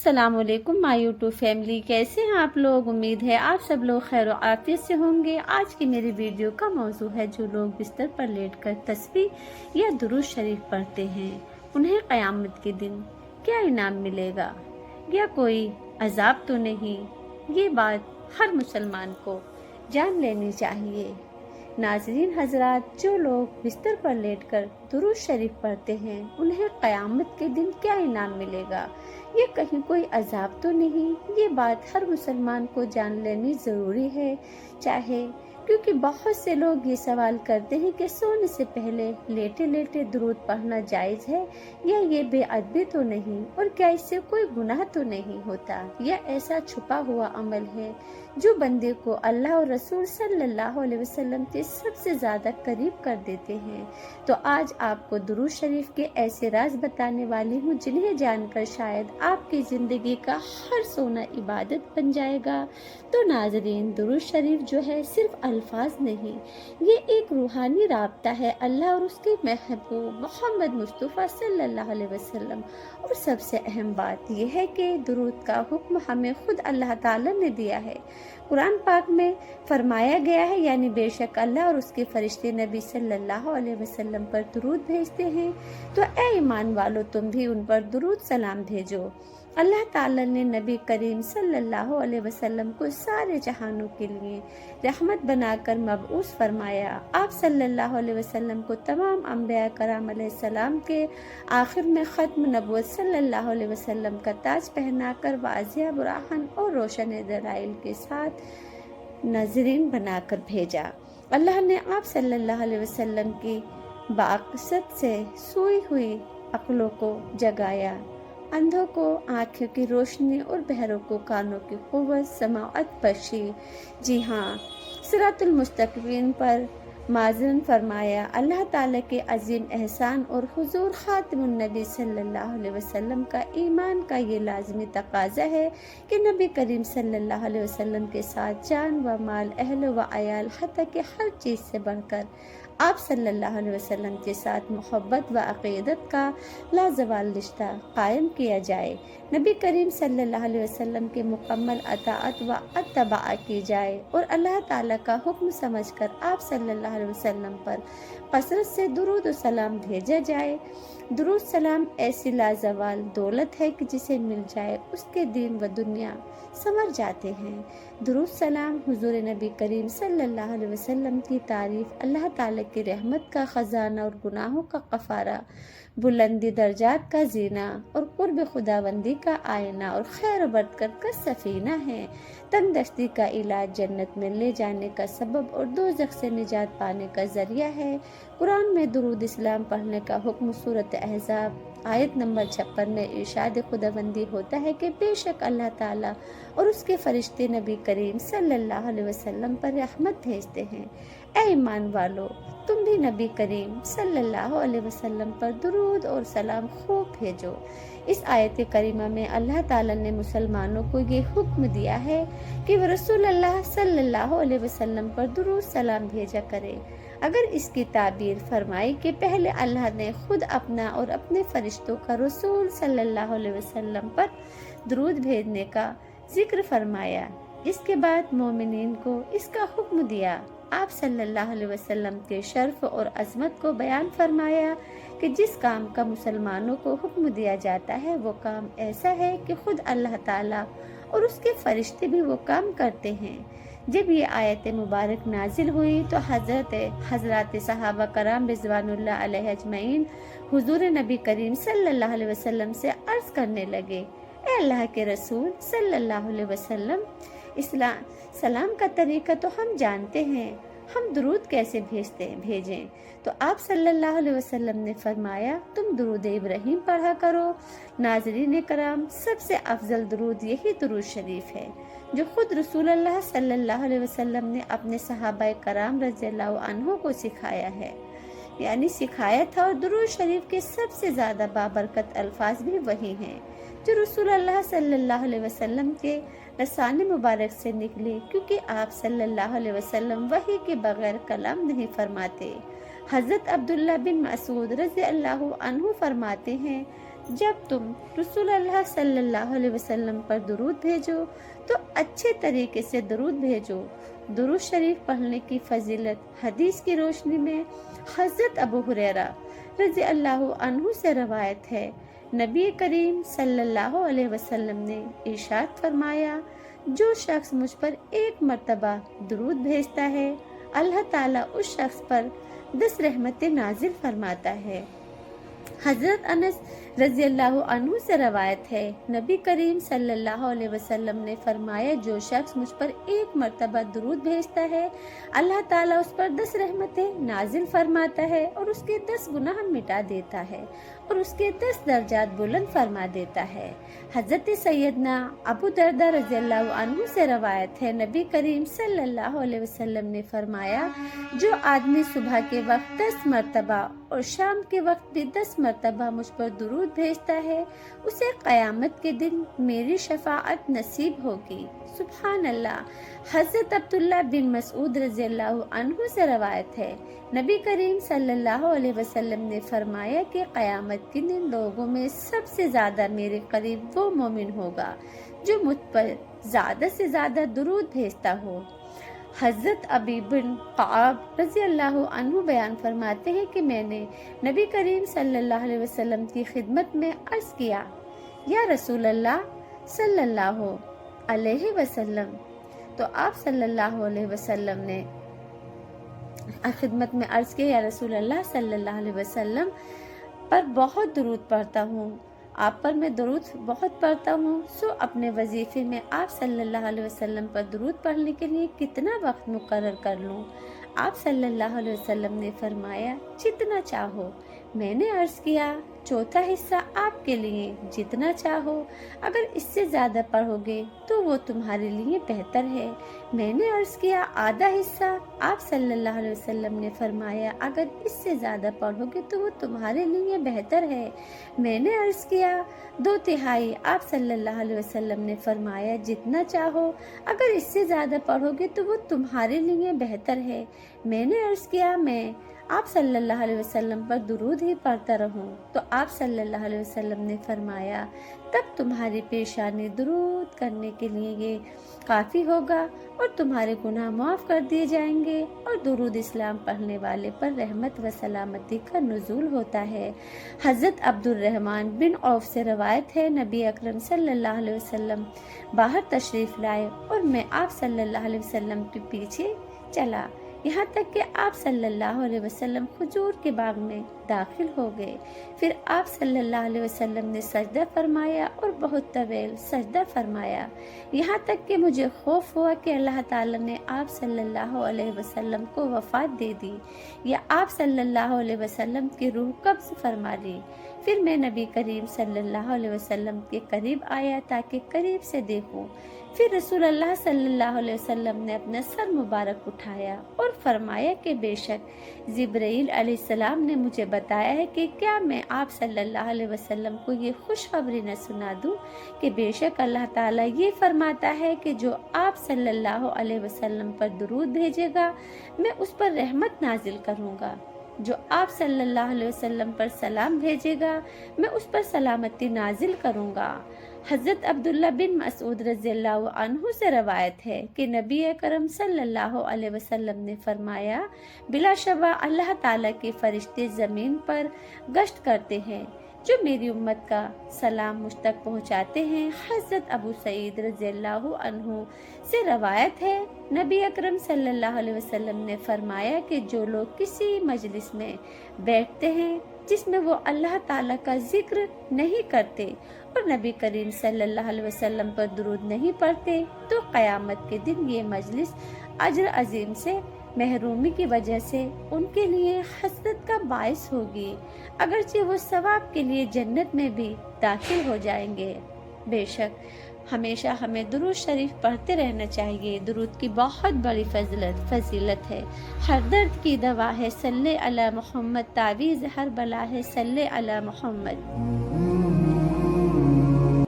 अस्सलाम वालेकुम my YouTube family, कैसे हैं आप लोग। उम्मीद है आप सब लोग खैर आफियत से होंगे। आज की मेरी वीडियो का मौजू है जो लोग बिस्तर पर लेटकर तस्बीह या दुरूद शरीफ पढ़ते हैं उन्हें क़यामत के दिन क्या इनाम मिलेगा या कोई अजाब तो नहीं। ये बात हर मुसलमान को जान लेनी चाहिए। नाज़रीन हजरात, जो लोग बिस्तर पर लेटकर दुरूद शरीफ पढ़ते हैं उन्हें क़यामत के दिन क्या इनाम मिलेगा, ये कहीं कोई अजाब तो नहीं। ये बात हर मुसलमान को जान लेनी ज़रूरी है, क्योंकि बहुत से लोग ये सवाल करते हैं कि सोने से पहले लेटे लेटे दुरूद पढ़ना जायज़ है या ये बेअदबी तो नहीं, और क्या इससे कोई गुनाह तो नहीं होता, या ऐसा छुपा हुआ अमल है जो बंदे को अल्लाह और रसूल सल्लल्लाहु अलैहि वसल्लम के सबसे ज़्यादा करीब कर देते हैं। तो आज आपको दुरूद शरीफ के ऐसे राज बताने वाली हूँ जिन्हें जानकर शायद आपकी ज़िंदगी का हर सोना इबादत बन जाएगा। तो नाज़रीन, दुरूद शरीफ जो है सिर्फ अल्फाज नहीं, ये एक रूहानी राब्ता है अल्लाह और उसके महबूब मोहम्मद मुस्तफ़ा सल्लल्लाहु अलैहि वसल्लम। और सबसे अहम बात यह है कि दुरूद का हुक्म हमें खुद अल्लाह ताला ने दिया है। कुरान पाक में फरमाया गया है, यानी बेशक अल्लाह और उसके फरिश्ते नबी सल्लल्लाहु अलैहि वसल्लम पर दुरूद भेजते हैं, तो ए ईमान वालों, तुम भी उन पर दुरूद सलाम भेजो। अल्लाह ताला ने नबी करीम सल्लल्लाहु अलैहि वसल्लम को सारे जहानों के लिए रहमत बनाकर मबऊस फरमाया। आप सल्लल्लाहु अलैहि वसल्लम को तमाम अंबिया कराम अलैहिस्सलाम के आखिर में ख़त्म नबुव्वत सल्लल्लाहु अलैहि वसल्लम का ताज पहनाकर वाज़िह बुरहान और रोशन दलाइल के साथ नाज़रीन बनाकर भेजा। अल्लाह ने आप सल्लल्लाहु अलैहि वसल्लम की बाक़सत से सोई हुई अक़लों को जगाया, अंधों को आँखों की रोशनी और बहरों को कानों की क़ुव्वत समाअत बख्शी। जी हाँ, सिरातुल मुस्तक़ीम पर माज़न फरमाया। अल्लाह ताला के अजीम एहसान और हुजूर ख़ातिमुन नबी सल्लल्लाहु अलैहि वसल्लम का ईमान का ये लाज़मी तकाज़ा है कि नबी करीम सल्लल्लाहु अलैहि वसल्लम के साथ जान व माल, अहल व अयाल, हत्ता कि हर चीज़ से बढ़कर आप सल्लल्लाहु अलैहि वसल्लम के साथ मोहब्बत व अक़ीदत का लाजवाल रिश्ता कायम किया जाए। नबी करीम सल्लल्लाहु अलैहि वसल्लम के मुकम्मल अताअत व अत्तबा की जाए और अल्लाह ताला का हुक्म समझकर आप सल्लल्लाहु अलैहि वसल्लम पर कसरत से दुरूद व सलाम भेजा जाए। दुरूद सलाम ऐसी लाजवाल दौलत है कि जिसे मिल जाए उसके दीन व दुनिया संवर जाते हैं। दुरूद सलाम हुजूर नबी करीम सल्लल्लाहु अलैहि वसल्लम की तारीफ़, अल्लाह ताला की रहमत का ख़जाना और गुनाहों का कफ़ारा, बुलंदी दर्जात का जीना और कुर्ब खुदावंदी का आयना और खैर बरकत का सफ़ीना है। तंगदस्ती का इलाज, जन्नत में ले जाने का सबब और दोज़ख से निजात पाने का ज़रिया है। कुरान में दुरूद इस्लाम पढ़ने का हुक्म सूरत अहज़ाब आयत नंबर 56 में इरशाद खुदावंदी होता है कि बेशक अल्लाह ताला और उसके फरिश्ते नबी करीम सल्लल्लाहु अलैहि वसल्लम पर रहमत भेजते हैं। ए ईमान वालो, तुम भी नबी करीम सल्लल्लाहु अलैहि वसल्लम पर दुरूद और सलाम खूब भेजो। इस आयत करीमा में अल्लाह ताला ने मुसलमानों को ये हुक्म दिया है कि वह रसूल अल्लाह सल्लल्लाहु अलैहि वसल्लम पर दुरूद सलाम भेजा करे। अगर इसकी ताबीर फरमाई कि पहले अल्लाह ने खुद अपना और अपने फरिश्तों का रसूल सल्लल्लाहु अलैहि वसल्लम पर दुरूद भेजने का जिक्र फरमाया, इसके बाद मोमिनीन को इसका हुक्म दिया। आप सल्लल्लाहु अलैहि वसल्लम के शर्फ और अज़मत को बयान फरमाया कि जिस काम का मुसलमानों को हुक्म दिया जाता है वो काम ऐसा है कि खुद अल्लाह ताला और उसके फरिश्ते भी वो काम करते हैं। जब ये आयत मुबारक नाजिल हुई तो हज़रत सहाबा कराम रिज़वानुल्लाह अलैहि अजमईन हुजूर नबी करीम सल्लल्लाहु अलैहि वसल्लम से अर्ज़ करने लगे, ए अल्लाह के रसूल सल्लल्लाहु अलैहि वसल्लम, इस्लाम सलाम का तरीका तो हम जानते हैं, हम दुरूद कैसे भेजें? तो आप सल्लल्लाहु अलैहि वसल्लम ने फरमाया, तुम दुरूद इब्राहीम पढ़ा करो। नाज़रीन कराम, सबसे अफजल दुरूद यही दुरूद शरीफ है जो खुद रसूल अल्लाह सल्लल्लाहु अलैहि वसल्लम ने अपने सहाबाए कराम रज़ियल्लाहु अन्हु को सिखाया था। और दुरूद शरीफ के सबसे ज़्यादा बाबरकत अल्फाज भी वही हैं जो रसूल अल्लाह सल्लल्लाहु अलैहि वसल्लम के लसाने मुबारक से निकले, क्योंकि आप सल्लल्लाहु अलैहि वसल्लम वही के बगैर कलाम नहीं फरमाते। हज़रत अब्दुल्ला बिन मसूद रज़ियल्लाहु अन्हु फरमाते हैं, جب تم رسول اللہ صلی اللہ علیہ وسلم پر درود بھیجو تو اچھے طریقے سے درود بھیجو۔ درود شریف پڑھنے کی فضیلت حدیث کی روشنی میں حضرت ابو ہریرہ رضی اللہ عنہ سے روایت ہے، نبی کریم صلی اللہ علیہ وسلم نے ارشاد فرمایا، جو شخص مجھ پر ایک مرتبہ درود بھیجتا ہے اللہ تعالیٰ اس شخص پر 10 رحمتیں نازل فرماتا ہے۔ حضرت انس رضی اللہ عنہ سے روایت ہے، نبی کریم صلی اللہ علیہ وسلم نے فرمایا، جو شخص مجھ پر ایک مرتبہ درود بھیجتا ہے اللہ تعالیٰ اس پر 10 رحمتیں نازل فرماتا ہے اور اس کے 10 گناہ مٹا دیتا ہے اور اس کے 10 درجات بلند فرما دیتا ہے۔ حضرت سیدنا ابو دردہ رضی اللہ عنہ سے روایت ہے، نبی کریم صلی اللہ علیہ وسلم نے فرمایا، جو آدمی صبح کے وقت 10 مرتبہ اور شام کے وقت بھی 10 مرتبہ مجھ پر درود بھیجتا ہے اسے قیامت کے دن میری شفاعت نصیب ہوگی۔ سبحان اللہ۔ حضرت عبداللہ بن مسعود رضی اللہ عنہ سے روایت ہے، نبی کریم صلی اللہ علیہ وسلم نے فرمایا کہ قیامت کے دن لوگوں میں سب سے زیادہ میرے قریب وہ مومن ہوگا جو مجھ پر زیادہ سے زیادہ درود بھیجتا ہو۔ حضرت ابی بن قعاب رضی اللہ عنہ بیان فرماتے ہیں کہ میں نے نبی کریم صلی اللہ علیہ وسلم کی خدمت میں عرض کیا، یا رسول اللہ صلی اللہ علیہ وسلم، تو آپ صلی اللہ علیہ وسلم نے خدمت میں عرض کیا، یا رسول اللہ صلی اللہ علیہ وسلم پر بہت درود پڑھتا ہوں، آپ پر میں درود بہت پڑھتا ہوں، سو اپنے وظیفے میں آپ صلی اللہ علیہ وسلم پر درود پڑھنے کے لیے کتنا وقت مقرر کر لوں؟ آپ صلی اللہ علیہ وسلم نے فرمایا، جتنا چاہو۔ میں نے عرض کیا، چوتھا حصہ آپ کے لیے، جتنا چاہو، اگر اس سے زیادہ پڑھو گے تو وہ تمہارے لیے بہتر ہے۔ میں نے عرض کیا، آدھا حصہ؟ آپ صلی اللہ علیہ وسلم نے فرمایا، اگر اس سے زیادہ پڑھو گے تو وہ تمہارے لیے بہتر ہے۔ میں نے عرض کیا، 2/3؟ آپ صلی اللہ علیہ وسلم نے فرمایا، جتنا چاہو، اگر اس سے زیادہ پڑھو گے تو وہ تمہارے لیے بہتر ہے۔ میں نے عرض کیا، میں آپ صلی اللہ علیہ وسلم پر درود ہی پڑھتا رہوں، تو آپ صلی اللہ علیہ وسلم نے فرمایا، تب تمہاری پیشانی درود کرنے کے لیے یہ کافی ہوگا اور تمہارے گناہ معاف کر دیے جائیں گے، اور درود اسلام پڑھنے والے پر رحمت و سلامتی کا نزول ہوتا ہے۔ حضرت عبد الرحمن بن عوف سے روایت ہے، نبی اکرم صلی اللہ علیہ وسلم باہر تشریف لائے اور میں آپ صلی اللہ علیہ وسلم کے پیچھے چلا، یہاں تک کہ آپ صلی اللہ علیہ وسلم کھجور کے باغ میں داخل ہو گئے۔ پھر آپ صلی اللہ علیہ وسلم نے سجدہ فرمایا اور بہت طویل سجدہ فرمایا، یہاں تک کہ مجھے خوف ہوا کہ اللہ تعالیٰ نے آپ صلی اللہ علیہ وسلم کو وفات دے دی یا آپ صلی اللہ علیہ وسلم کی روح قبض فرما لی۔ پھر میں نبی کریم صلی اللہ علیہ وسلم کے قریب آیا تاکہ قریب سے دیکھوں۔ پھر رسول اللہ صلی اللہ علیہ وسلم نے اپنا سر مبارک اٹھایا اور فرمایا کہ بے شک جبرائیل علیہ السلام نے مجھے بتایا ہے کہ کیا میں آپ صلی اللہ علیہ وسلم کو یہ خوشخبری نہ سنا دوں کہ بے شک اللہ تعالیٰ یہ فرماتا ہے کہ جو آپ صلی اللہ علیہ وسلم پر درود بھیجے گا میں اس پر رحمت نازل کروں گا، جو آپ صلی اللہ علیہ وسلم پر سلام بھیجے گا میں اس پر سلامتی نازل کروں گا۔ حضرت عبداللہ بن مسعود رضی اللہ عنہ سے روایت ہے کہ نبی کرم صلی اللہ علیہ وسلم نے فرمایا، بلا شبہ اللہ تعالیٰ کے فرشتے زمین پر گشت کرتے ہیں جو میری امت کا سلام مجھ تک پہنچاتے ہیں۔ حضرت ابو سعید رضی اللہ عنہ سے روایت ہے، نبی اکرم صلی اللہ علیہ وسلم نے فرمایا کہ جو لوگ کسی مجلس میں بیٹھتے ہیں جس میں وہ اللہ تعالیٰ کا ذکر نہیں کرتے اور نبی کریم صلی اللہ علیہ وسلم پر درود نہیں پڑھتے تو قیامت کے دن یہ مجلس اجر عظیم سے محرومی کی وجہ سے ان کے لیے حسرت کا باعث ہوگی، اگرچہ وہ ثواب کے لیے جنت میں بھی داخل ہو جائیں گے۔ بے شک ہمیشہ ہمیں درود شریف پڑھتے رہنا چاہیے۔ درود کی بہت بڑی فضیلت ہے، ہر درد کی دوا ہے، صلی علی محمد، تعویذ ہر بلا ہے، صلی علی محمد۔